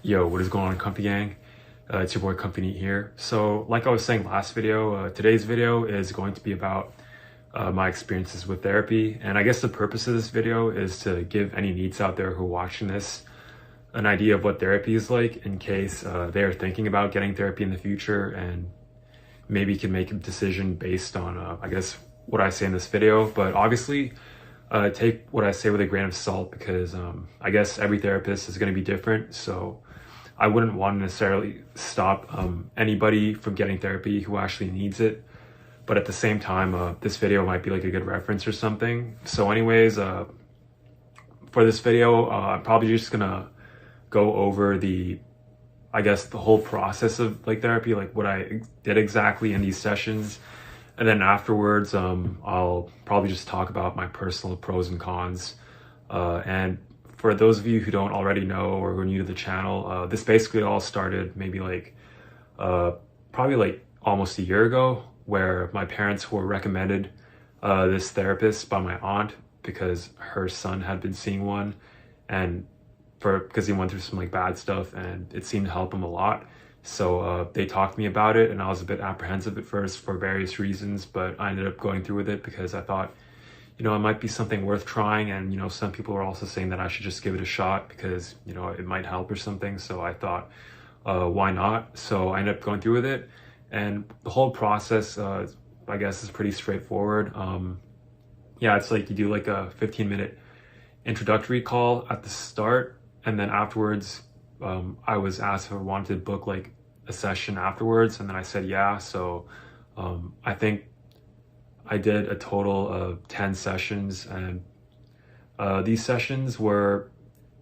Yo, what is going on, Comfy Gang? It's your boy Comfy Neat here. So, like I was saying last video, today's video is going to be about my experiences with therapy. And I guess the purpose of this video is to give any NEETs out there who are watching this an idea of what therapy is like in case they are thinking about getting therapy in the future and maybe can make a decision based on, I guess, what I say in this video. But obviously, take what I say with a grain of salt because I guess every therapist is going to be different. So I wouldn't want to necessarily stop anybody from getting therapy who actually needs it. But at the same time, this video might be like a good reference or something. So anyways, for this video, I'm probably just going to go over I guess the whole process of like therapy, like what I did exactly in these sessions. And then afterwards, I'll probably just talk about my personal pros and cons. And for those of you who don't already know or who are new to the channel, this basically all started maybe like, probably like almost a year ago, where my parents were recommended this therapist by my aunt because her son had been seeing one and because he went through some like bad stuff and it seemed to help him a lot. So they talked to me about it and I was a bit apprehensive at first for various reasons, but I ended up going through with it because I thought, it might be something worth trying. And, some people are also saying that I should just give it a shot because, it might help or something. So I thought, why not? So I ended up going through with it. And the whole process, I guess, is pretty straightforward. Yeah, it's like you do like a 15-minute introductory call at the start. And then afterwards, I was asked if I wanted to book like a session afterwards. And then I said, yeah. So I think I did a total of 10 sessions. And these sessions were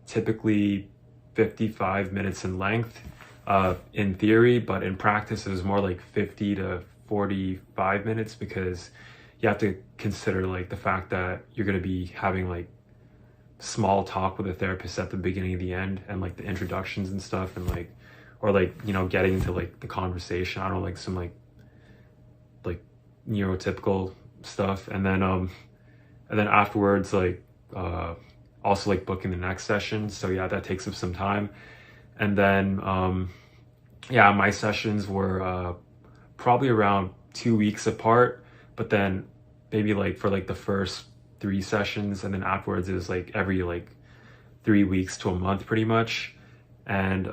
typically 55 minutes in length in theory, but in practice, it was more like 50 to 45 minutes because you have to consider like the fact that you're going to be having like small talk with a therapist at the beginning and the end and like the introductions and stuff and like or like getting into like the conversation. I don't know, like some like neurotypical stuff and then afterwards like also like booking the next session. So yeah, that takes up some time. And then yeah, my sessions were probably around 2 weeks apart, but then maybe like for like the first 3 sessions and then afterwards it was like every like 3 weeks to a month pretty much. And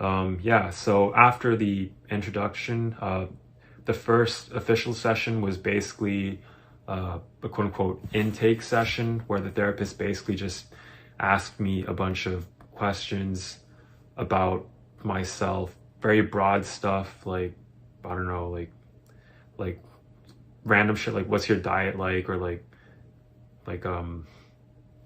yeah, so after the introduction, the first official session was basically a quote unquote intake session where the therapist basically just asked me a bunch of questions about myself, very broad stuff like, I don't know, like random shit like what's your diet like, or like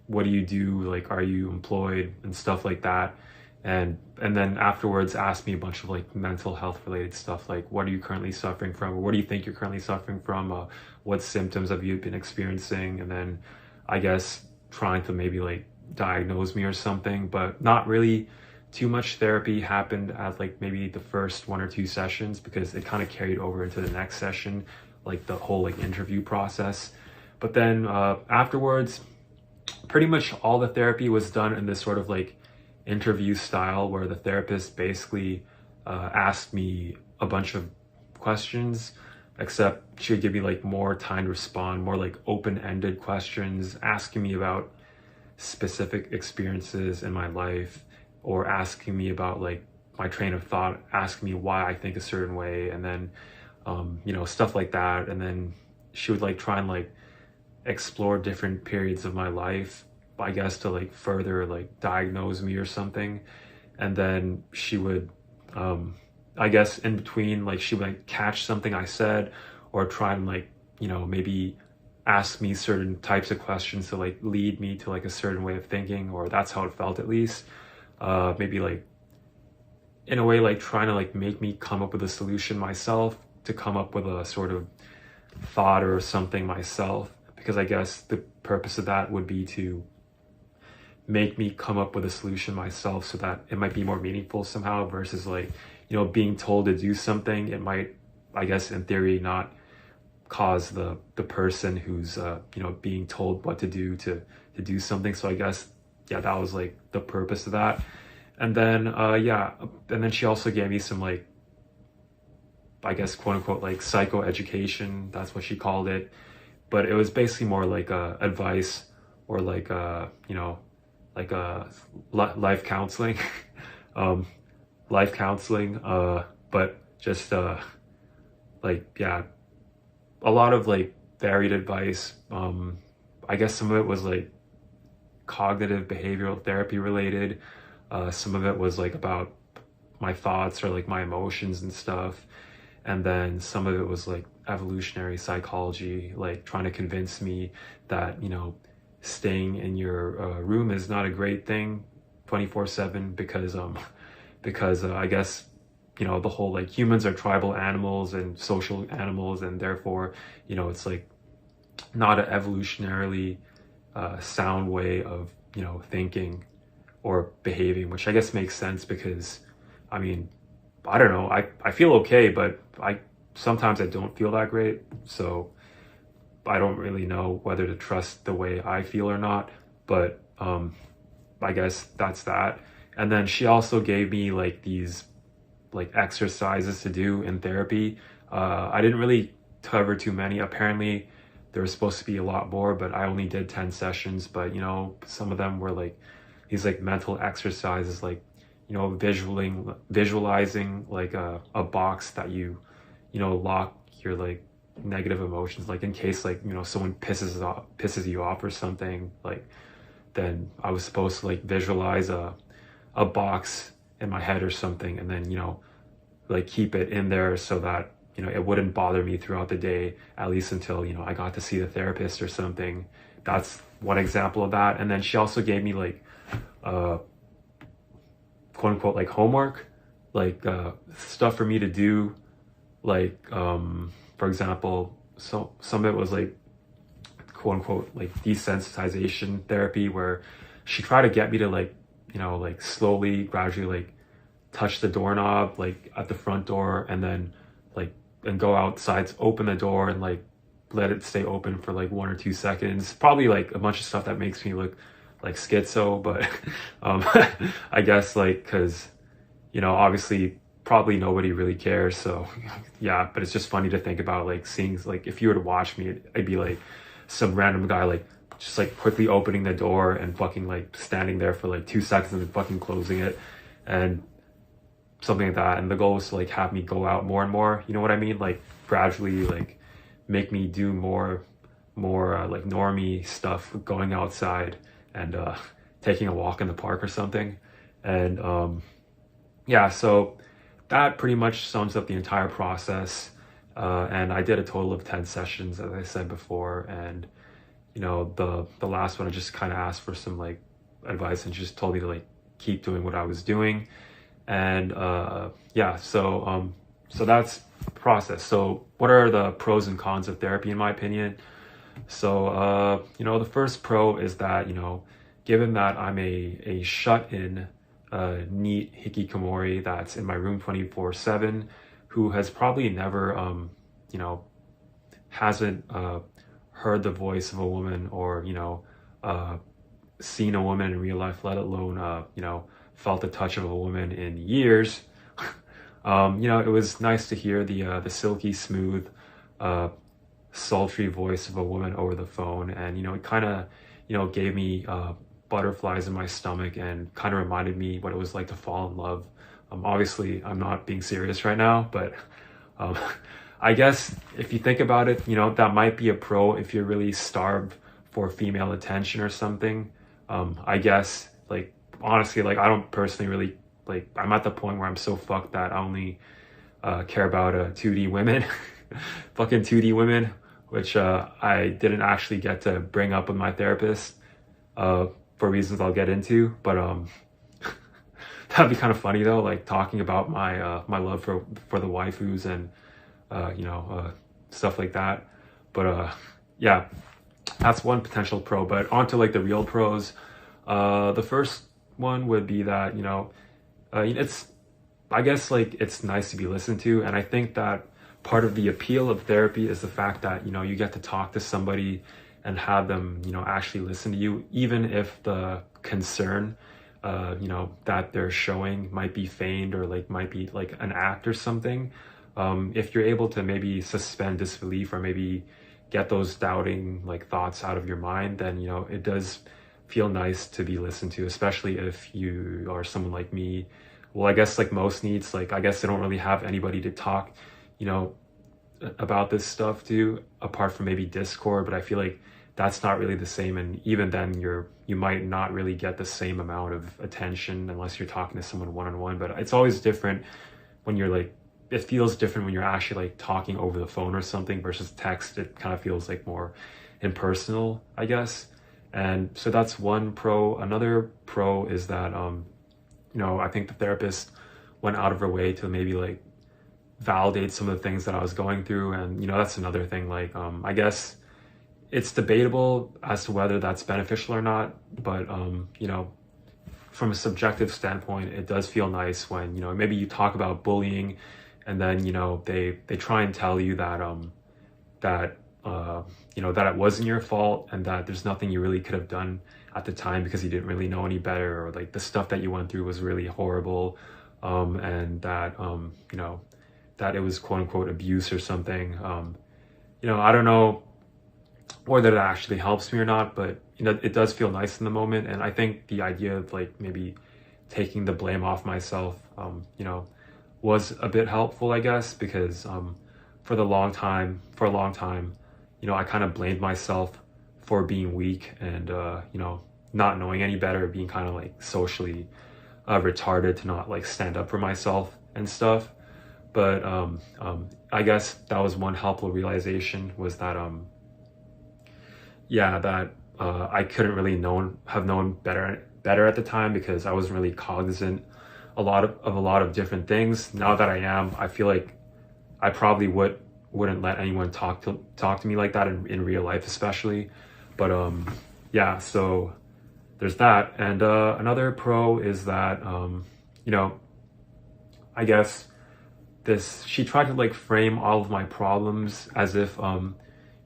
what do you do, like are you employed and stuff like that. And then afterwards asked me a bunch of like mental health related stuff like what are you currently suffering from, or what do you think you're currently suffering from, what symptoms have you been experiencing, and then I guess trying to maybe like diagnose me or something. But not really too much therapy happened at like maybe the first 1 or 2 sessions because it kind of carried over into the next session, like the whole like interview process. But then afterwards, pretty much all the therapy was done in this sort of like interview style where the therapist basically asked me a bunch of questions, except she would give me like more time to respond, more like open-ended questions, asking me about specific experiences in my life, or asking me about like my train of thought, asking me why I think a certain way, and then stuff like that. And then she would like try and like explore different periods of my life, I guess, to like further like diagnose me or something. And then she would I guess in between, like she would like catch something I said or try and like maybe ask me certain types of questions to like lead me to like a certain way of thinking, or that's how it felt at least. Maybe like in a way like trying to like make me come up with a solution myself, to come up with a sort of thought or something myself, because I guess the purpose of that would be to make me come up with a solution myself so that it might be more meaningful somehow versus like being told to do something. It might, I guess in theory, not cause the person who's being told what to do to do something. So I guess yeah, that was like the purpose of that. And then yeah, and then she also gave me some like, I guess, quote unquote, like psychoeducation. That's what she called it. But it was basically more like advice, or like you know, like life counseling, um, life counseling. But just like, yeah, a lot of like varied advice. I guess some of it was like cognitive behavioral therapy related. Some of it was like about my thoughts or like my emotions and stuff. And then some of it was like evolutionary psychology, like trying to convince me that, you know, staying in your room is not a great thing 24/7, because I guess, you know, the whole like humans are tribal animals and social animals, and therefore, you know, it's like not an evolutionarily sound way of, you know, thinking or behaving, which I guess makes sense because, I mean, I don't know, I feel okay, but sometimes I don't feel that great, so I don't really know whether to trust the way I feel or not. But I guess that's that. And then she also gave me like these like exercises to do in therapy. I didn't really cover too many. Apparently there was supposed to be a lot more, but I only did 10 sessions. But you know, some of them were like these like mental exercises, like, you know, visualizing like a box that you know, lock your like negative emotions, like in case, like, you know, someone pisses you off or something, like, then I was supposed to like visualize a box in my head or something, and then, you know, like keep it in there so that, you know, it wouldn't bother me throughout the day, at least until, you know, I got to see the therapist or something. That's one example of that. And then she also gave me like quote unquote like homework, like stuff for me to do, like for example, so some of it was like quote unquote like desensitization therapy, where she tried to get me to like, you know, like slowly, gradually like touch the doorknob like at the front door, and then like, and go outside, open the door, and like let it stay open for like 1 or 2 seconds. Probably like a bunch of stuff that makes me look like schizo, but I guess like, because, you know, obviously probably nobody really cares, so yeah. But it's just funny to think about, like seeing, like if you were to watch me, I'd be like some random guy like just like quickly opening the door and fucking like standing there for like 2 seconds and then fucking closing it, and something like that. And the goal was to like have me go out more and more, you know what I mean, like gradually like make me do more like normie stuff, going outside and taking a walk in the park or something. And yeah, so that pretty much sums up the entire process. And I did a total of 10 sessions, as I said before. And, you know, the last one, I just kind of asked for some like advice, and just told me to like keep doing what I was doing. And yeah, so that's the process. So what are the pros and cons of therapy, in my opinion? So you know, the first pro is that, you know, given that I'm a shut-in NEET hikikomori that's in my room 24/7, who has probably never you know, hasn't heard the voice of a woman, or, you know, seen a woman in real life, let alone you know, felt the touch of a woman in years. You know, it was nice to hear the silky smooth sultry voice of a woman over the phone. And, you know, it kind of, you know, gave me butterflies in my stomach, and kind of reminded me what it was like to fall in love. Obviously I'm not being serious right now, but I guess if you think about it, you know, that might be a pro if you're really starved for female attention or something. I guess, like, honestly, like, I don't personally really, like, I'm at the point where I'm so fucked that I only care about 2D women, fucking 2D women, which I didn't actually get to bring up with my therapist for reasons I'll get into. But that'd be kind of funny though, like talking about my my love for the waifus and you know, stuff like that. But yeah, that's one potential pro. But on to like the real pros. The first one would be that, you know, it's, I guess, like, it's nice to be listened to. And I think that part of the appeal of therapy is the fact that, you know, you get to talk to somebody and have them, you know, actually listen to you, even if the concern you know, that they're showing might be feigned or like might be like an act or something. If you're able to maybe suspend disbelief or maybe get those doubting like thoughts out of your mind, then, you know, it does feel nice to be listened to, especially if you are someone like me. Well, I guess like most NEETs, like I guess they don't really have anybody to talk, you know, about this stuff to, apart from maybe Discord, but I feel like that's not really the same. And even then you might not really get the same amount of attention unless you're talking to someone one-on-one. But it's always different when you're like, it feels different when you're actually like talking over the phone or something versus text. It kind of feels like more impersonal, I guess. And so that's one pro. Another pro is that, you know, I think the therapist went out of her way to maybe like validate some of the things that I was going through. And, you know, that's another thing. Like, I guess it's debatable as to whether that's beneficial or not. But, you know, from a subjective standpoint, it does feel nice when, you know, maybe you talk about bullying and then, you know, they try and tell you that, you know, that it wasn't your fault and that there's nothing you really could have done at the time because you didn't really know any better, or like the stuff that you went through was really horrible, and that, you know, that it was quote unquote abuse or something. You know, I don't know whether that actually helps me or not, but, you know, it does feel nice in the moment. And I think the idea of like maybe taking the blame off myself, you know, was a bit helpful, I guess, because for a long time, you know, I kind of blamed myself for being weak and, you know, not knowing any better, being kind of like socially retarded to not like stand up for myself and stuff. But I guess that was one helpful realization, was that, yeah, that I couldn't really have known better at the time because I wasn't really cognizant a lot of different things. Now that I am, I feel like I probably wouldn't let anyone talk to me like that in real life, especially. But yeah, so there's that. And another pro is that, you know, I guess she tried to like frame all of my problems as if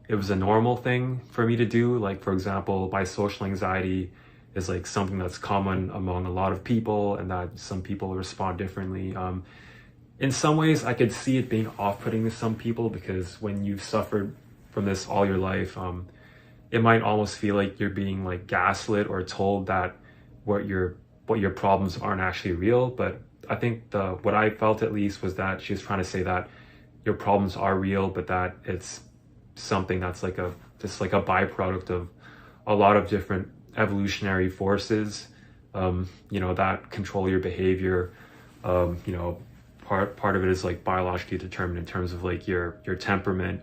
it was a normal thing for me to do. Like, for example, my social anxiety is like something that's common among a lot of people and that some people respond differently. In some ways, I could see it being off-putting to some people because when you've suffered from this all your life, it might almost feel like you're being like gaslit or told that what your problems aren't actually real. But I think what I felt at least was that she was trying to say that your problems are real, but that it's something that's like just like a byproduct of a lot of different evolutionary forces, you know, that control your behavior. You know, part of it is like biologically determined in terms of like your temperament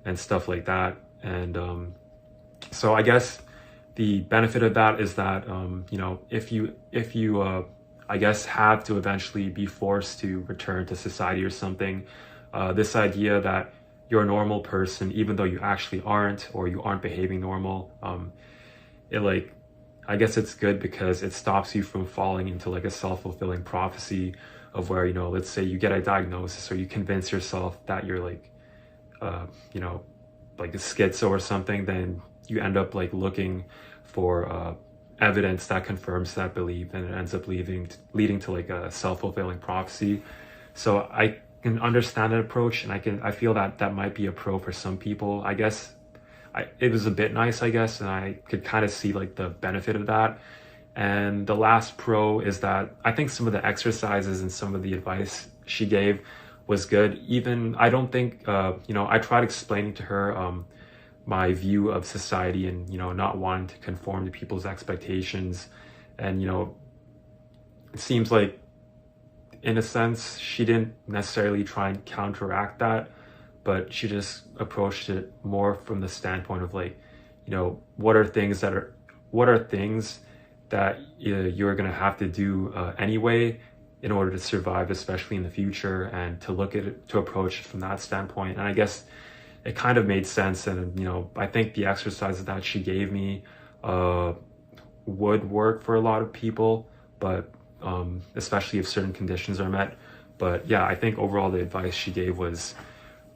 and stuff like that. And so I guess the benefit of that is that, you know, if you I guess have to eventually be forced to return to society or something, this idea that you're a normal person even though you actually aren't, or you aren't behaving normal, it like, I guess it's good because it stops you from falling into like a self-fulfilling prophecy of where, you know, let's say you get a diagnosis or you convince yourself that you're like, you know, like a schizo or something, then you end up like looking for evidence that confirms that belief, and it ends up leading to like a self-fulfilling prophecy. So I can understand that approach, and I feel that might be a pro for some people. I guess it was a bit nice, I guess, and I could kind of see like the benefit of that. And the last pro is that I think some of the exercises and some of the advice she gave was good. Even, I don't think, you know, I tried explaining to her my view of society and, you know, not wanting to conform to people's expectations. And, you know, it seems like, in a sense, she didn't necessarily try and counteract that, but she just approached it more from the standpoint of like, you know, what are things that you're going to have to do anyway in order to survive, especially in the future, and to look at it, to approach it from that standpoint. And I guess it kind of made sense. And, you know, I think the exercises that she gave me would work for a lot of people, but especially if certain conditions are met. But yeah, I think overall the advice she gave was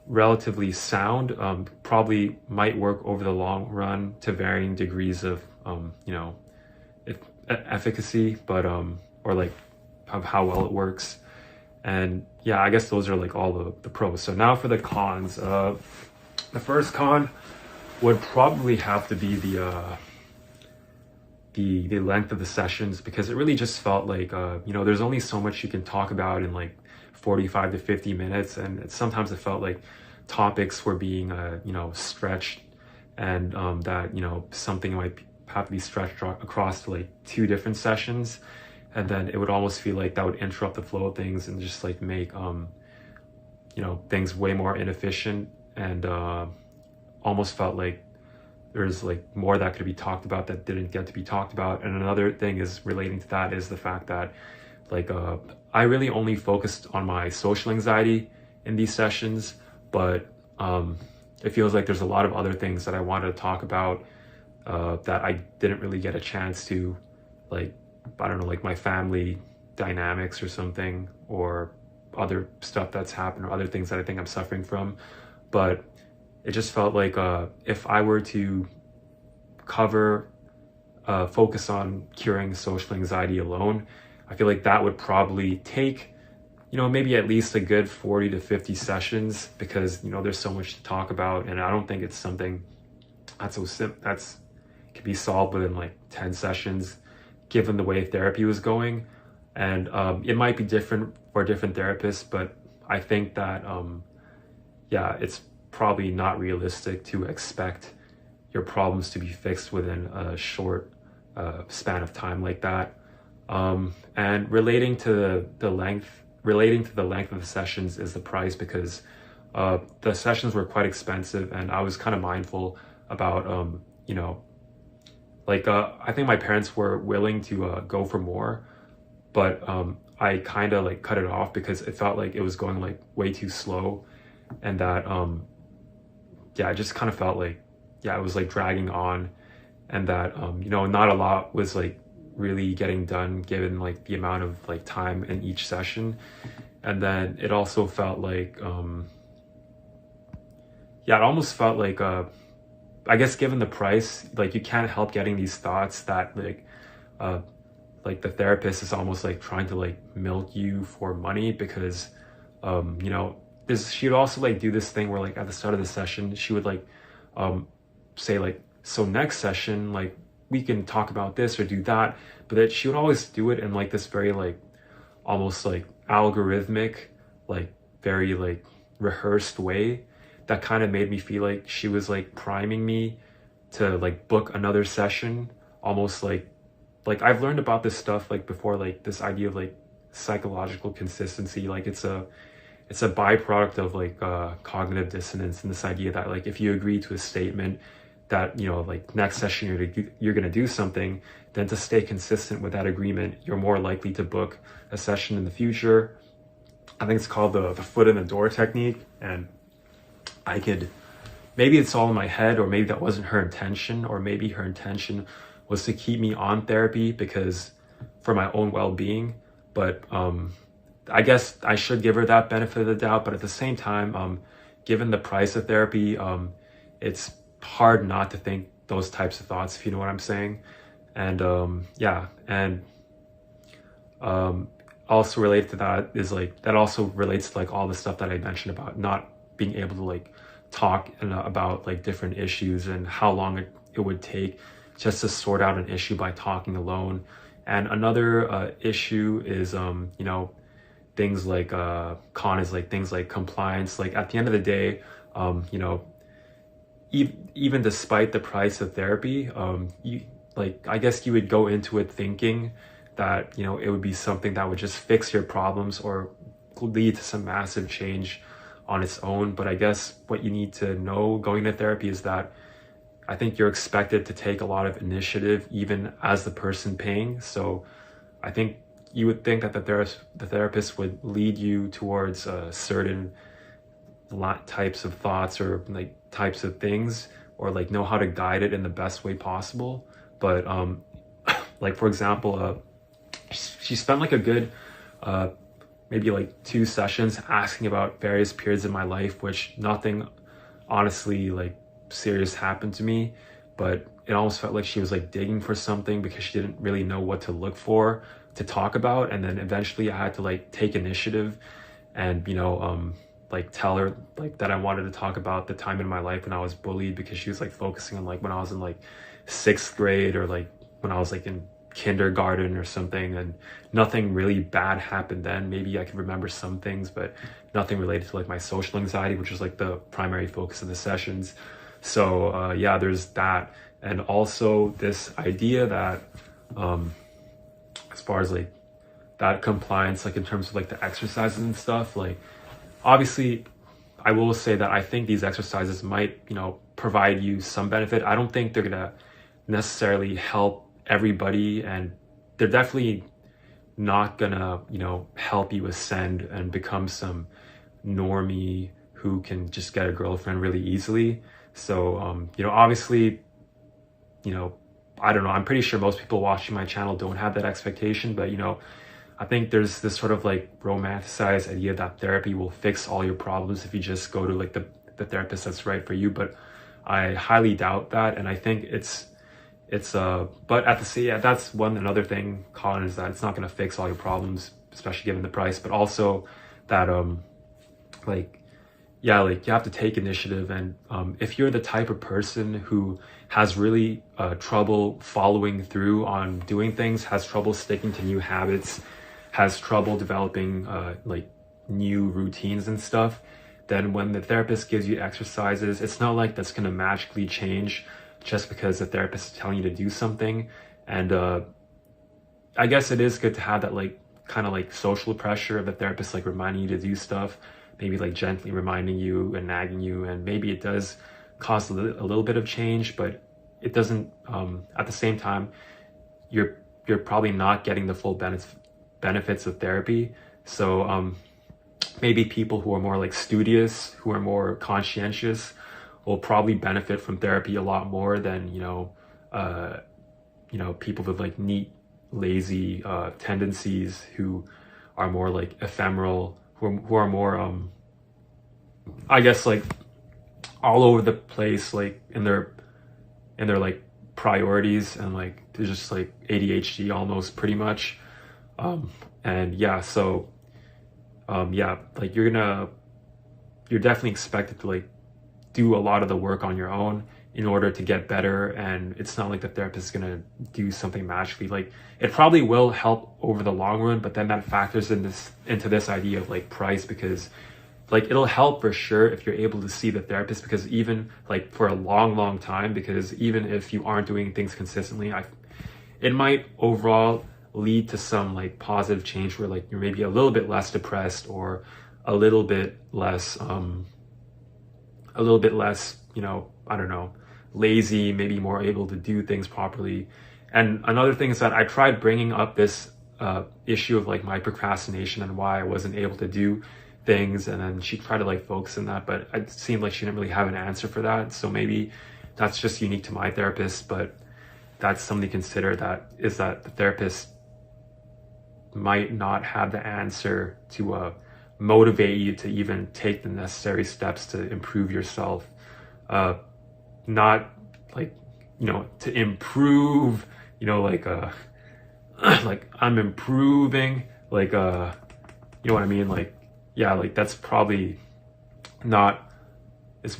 relatively sound, probably might work over the long run to varying degrees of, you know, efficacy, but or like of how well it works. And yeah, I guess those are like all the pros. So now for the cons. The first con would probably have to be the length of the sessions, because it really just felt like you know, there's only so much you can talk about in like 45 to 50 minutes, and sometimes it felt like topics were being you know, stretched, and that, you know, something might have to be stretched across to like 2 different sessions, and then it would almost feel like that would interrupt the flow of things and just like make you know, things way more inefficient, and almost felt like there's like more that could be talked about that didn't get to be talked about. And another thing is relating to that is the fact that like I really only focused on my social anxiety in these sessions, but it feels like there's a lot of other things that I wanted to talk about that I didn't really get a chance to, like, I don't know, like my family dynamics or something, or other stuff that's happened, or other things that I think I'm suffering from. But it just felt like if I were to focus on curing social anxiety alone, I feel like that would probably take, you know, maybe at least a good 40 to 50 sessions, because, you know, there's so much to talk about, and I don't think it's something that's can be solved within like 10 sessions, given the way therapy was going. And it might be different for different therapists, but I think that yeah, it's probably not realistic to expect your problems to be fixed within a short span of time like that. And relating to the length of the sessions is the price, because the sessions were quite expensive, and I was kind of mindful about you know, like I think my parents were willing to go for more, but I kind of like cut it off because it felt like it was going like way too slow, and that yeah, I just kind of felt like, yeah, it was like dragging on, and that you know, not a lot was like really getting done given like the amount of like time in each session. And then it also felt like yeah, it almost felt like I guess given the price, like you can't help getting these thoughts that like the therapist is almost like trying to like milk you for money, because you know, she'd also like do this thing where like at the start of the session she would like say like, so next session like we can talk about this or do that, but that she would always do it in like this very like almost like algorithmic, like very like rehearsed way, that kind of made me feel like she was like priming me to like book another session, almost like I've learned about this stuff like before, like this idea of like psychological consistency, like it's a byproduct of like cognitive dissonance, and this idea that like if you agree to a statement that, you know, like next session you're gonna do something, then to stay consistent with that agreement, you're more likely to book a session in the future. I think it's called the foot in the door technique, and maybe it's all in my head, or maybe that wasn't her intention, or maybe her intention was to keep me on therapy because for my own well-being. But I guess I should give her that benefit of the doubt. But at the same time, given the price of therapy, it's hard not to think those types of thoughts, if you know what I'm saying. And yeah, and also related to that is like, that also relates to like all the stuff that I mentioned about not being able to like talk about like different issues, and how long it would take just to sort out an issue by talking alone. And another issue is you know, things like con is like things like compliance. Like at the end of the day, you know, even despite the price of therapy, you like, I guess you would go into it thinking that, you know, it would be something that would just fix your problems or lead to some massive change on its own. But I guess what you need to know going to therapy is that I think you're expected to take a lot of initiative, even as the person paying. So I think you would think that the therapist would lead you towards certain types of thoughts, or like types of things, or like know how to guide it in the best way possible. But like for example, she spent like a good maybe like 2 sessions asking about various periods in my life, which nothing honestly like serious happened to me. but it almost felt like she was like digging for something because she didn't really know what to look for to talk about. And then eventually I had to like take initiative and, like tell her like that I wanted to talk about the time in my life when I was bullied, because she was like focusing on like when I was in like 6th grade or like when I was like in kindergarten or something, and nothing really bad happened then. Maybe I could remember some things, but nothing related to like my social anxiety, which was like the primary focus of the sessions. So yeah, there's that. And also this idea that as far as like that compliance, like in terms of like the exercises and stuff, like obviously I will say that I think these exercises might, provide you some benefit. I don't think they're gonna necessarily help everybody, and they're definitely not gonna, help you ascend and become some normie who can just get a girlfriend really easily. So, obviously, I don't know, I'm pretty sure most people watching my channel don't have that expectation, but, I think there's this sort of like romanticized idea that therapy will fix all your problems if you just go to like the therapist that's right for you. But I highly doubt that. And I think but at the same, yeah, that's another thing, Colin, is that it's not going to fix all your problems, especially given the price, but also that, you have to take initiative. And if you're the type of person who has really trouble following through on doing things, has trouble sticking to new habits, has trouble developing like new routines and stuff, then when the therapist gives you exercises, it's not like that's going to magically change just because the therapist is telling you to do something. And I guess it is good to have that like kind of like social pressure of the therapist like reminding you to do stuff, maybe like gently reminding you and nagging you, and maybe it does cause a little bit of change, but it doesn't at the same time you're probably not getting the full benefits of therapy. So maybe people who are more like studious, who are more conscientious, will probably benefit from therapy a lot more than people with like neat, lazy tendencies who are more like ephemeral, who are more I guess like all over the place, like in their like priorities, and like they're just like ADHD almost, pretty much. And yeah, so yeah, like you're definitely expected to like do a lot of the work on your own in order to get better. And it's not like the therapist is gonna do something magically. Like it probably will help over the long run, but then that factors into this idea of like price, because like it'll help for sure if you're able to see the therapist, because even like for a long time, because even if you aren't doing things consistently, it might overall lead to some like positive change where like you're maybe a little bit less depressed, or a little bit less I don't know, lazy, maybe more able to do things properly. And another thing is that I tried bringing up this issue of like my procrastination and why I wasn't able to do things, and then she tried to like focus on that, but it seemed like she didn't really have an answer for that. So maybe that's just unique to my therapist, but that's something to consider, that the therapist might not have the answer to motivate you to even take the necessary steps to improve yourself. Not like, to improve, like like I'm improving, like you know what I mean? Like, yeah, like that's probably not, it's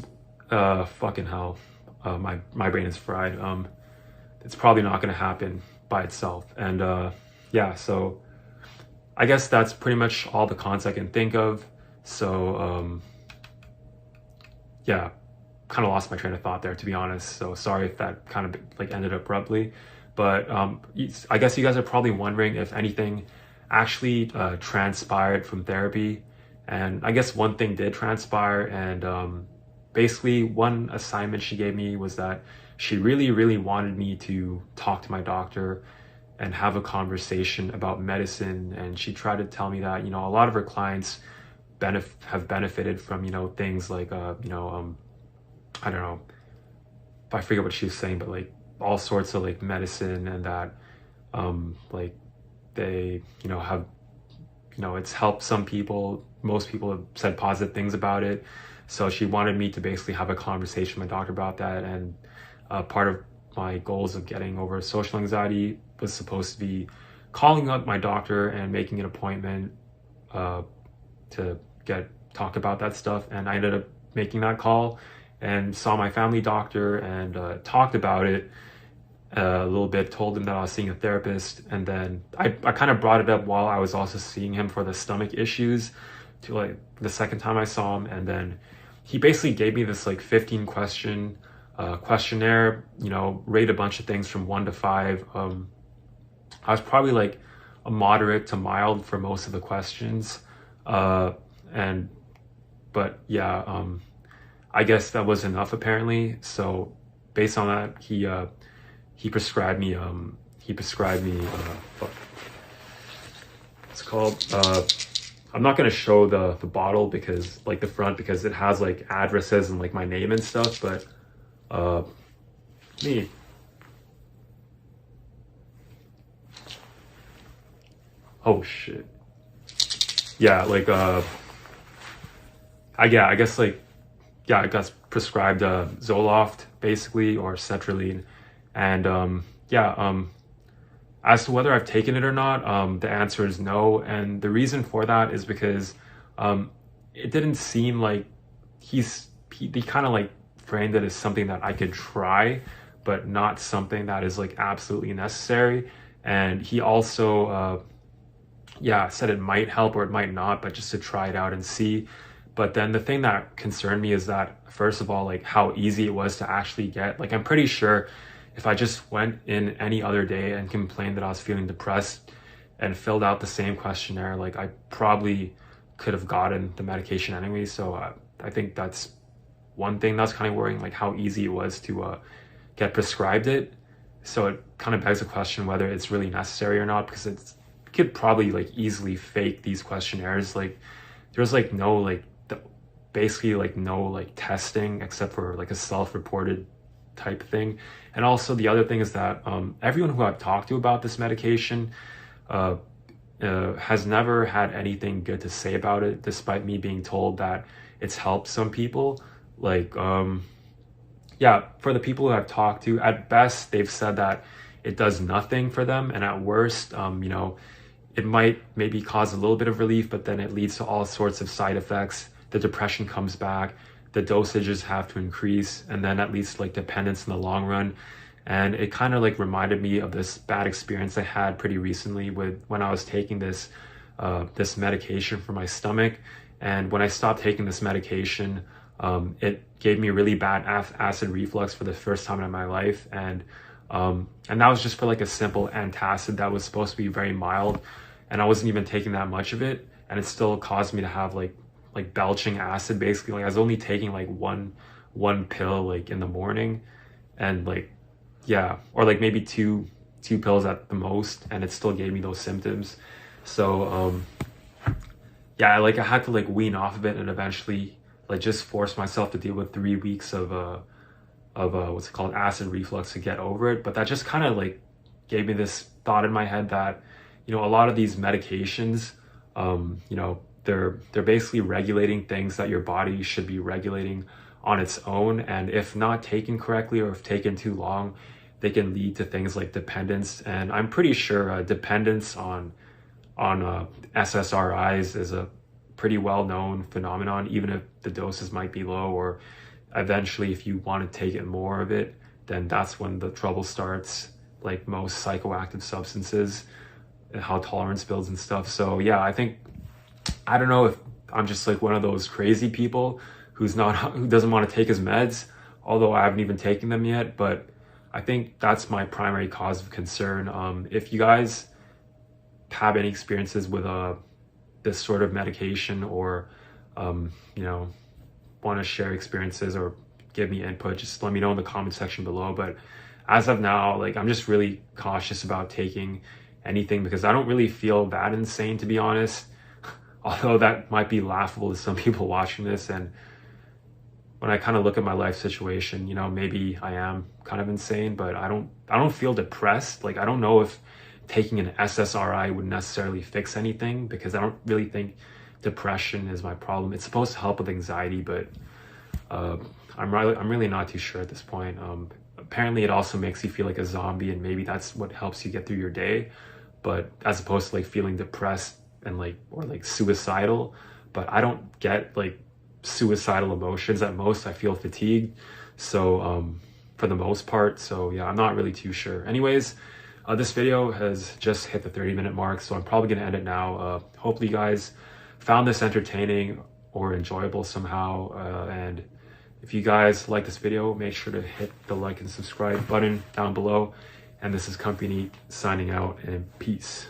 fucking hell. My brain is fried. It's probably not gonna happen by itself. And yeah, so I guess that's pretty much all the cons I can think of. So yeah, kind of lost my train of thought there, to be honest. So sorry if that kind of like ended abruptly. But I guess you guys are probably wondering if anything actually transpired from therapy. And I guess one thing did transpire. And basically one assignment she gave me was that she really wanted me to talk to my doctor and have a conversation about medicine. And she tried to tell me that, a lot of her clients have benefited from, things like, I don't know, I forget what she was saying, but like all sorts of like medicine, and that like they, have, it's helped some people. Most people have said positive things about it. So she wanted me to basically have a conversation with my doctor about that. And Part of my goals of getting over social anxiety was supposed to be calling up my doctor and making an appointment to talk about that stuff. And I ended up making that call and saw my family doctor and talked about it a little bit, told him that I was seeing a therapist. And then I kind of brought it up while I was also seeing him for the stomach issues to like the second time I saw him. And then he basically gave me this like 15 question questionnaire, you know, rate a bunch of things from 1 to 5. I was probably like a moderate to mild for most of the questions. But yeah, I guess that was enough apparently. So based on that, he prescribed me, it's called, I'm not going to show the bottle because like the front, because it has like addresses and like my name and stuff, but, me. Oh shit. Yeah, like, I guess like, yeah, I got prescribed, Zoloft basically, or sertraline. And, as to whether I've taken it or not, the answer is no. And the reason for that is because, it didn't seem like he kind of like framed it as something that I could try, but not something that is like absolutely necessary. And he also, said it might help or it might not, but just to try it out and see. But then the thing that concerned me is that, first of all, like how easy it was to actually get. Like, I'm pretty sure if I just went in any other day and complained that I was feeling depressed and filled out the same questionnaire, like I probably could have gotten the medication anyway. So I think that's one thing that's kind of worrying, like how easy it was to get prescribed it. So it kind of begs the question whether it's really necessary or not, because you could probably like easily fake these questionnaires. Like there's like no like basically like no like testing except for like a self-reported type thing. And also the other thing is that everyone who I've talked to about this medication has never had anything good to say about it, despite me being told that it's helped some people. Like for the people who I've talked to, at best they've said that it does nothing for them, and at worst it might maybe cause a little bit of relief, but then it leads to all sorts of side effects. The depression comes back, the dosages have to increase, and then at least like dependence in the long run. And it kind of like reminded me of this bad experience I had pretty recently when I was taking this this medication for my stomach. And when I stopped taking this medication, it gave me really bad acid reflux for the first time in my life. And that was just for like a simple antacid that was supposed to be very mild, and I wasn't even taking that much of it, and it still caused me to have like belching acid basically. Like I was only taking like one pill like in the morning, and like or like maybe two pills at the most, and it still gave me those symptoms. So I had to like wean off of it and eventually like just force myself to deal with 3 weeks of what's it called, acid reflux to get over it. But that just kind of like gave me this thought in my head that a lot of these medications, they're basically regulating things that your body should be regulating on its own, and if not taken correctly or if taken too long, they can lead to things like dependence. And I'm pretty sure dependence on SSRIs is a pretty well-known phenomenon, even if the doses might be low, or eventually if you want to take it more of it, then that's when the trouble starts, like most psychoactive substances, and how tolerance builds and stuff. So I don't know if I'm just like one of those crazy people who doesn't want to take his meds, although I haven't even taken them yet. But I think that's my primary cause of concern. If you guys have any experiences with this sort of medication, or want to share experiences or give me input, just let me know in the comment section below. But as of now, like I'm just really cautious about taking anything because I don't really feel that insane, to be honest. Although that might be laughable to some people watching this, and when I kind of look at my life situation, maybe I am kind of insane, but I don't feel depressed. Like I don't know if taking an SSRI would necessarily fix anything, because I don't really think depression is my problem. It's supposed to help with anxiety, but I'm really not too sure at this point. apparently it also makes you feel like a zombie, and maybe that's what helps you get through your day, but as opposed to like feeling depressed and like, or like suicidal. But I don't get like suicidal emotions. At most I feel fatigued, so for the most part. So yeah, I'm not really too sure. Anyways, this video has just hit the 30-minute mark, so I'm probably gonna end it now. Hopefully you guys found this entertaining or enjoyable somehow, and if you guys like this video, make sure to hit the like and subscribe button down below. And this is Company signing out, and peace.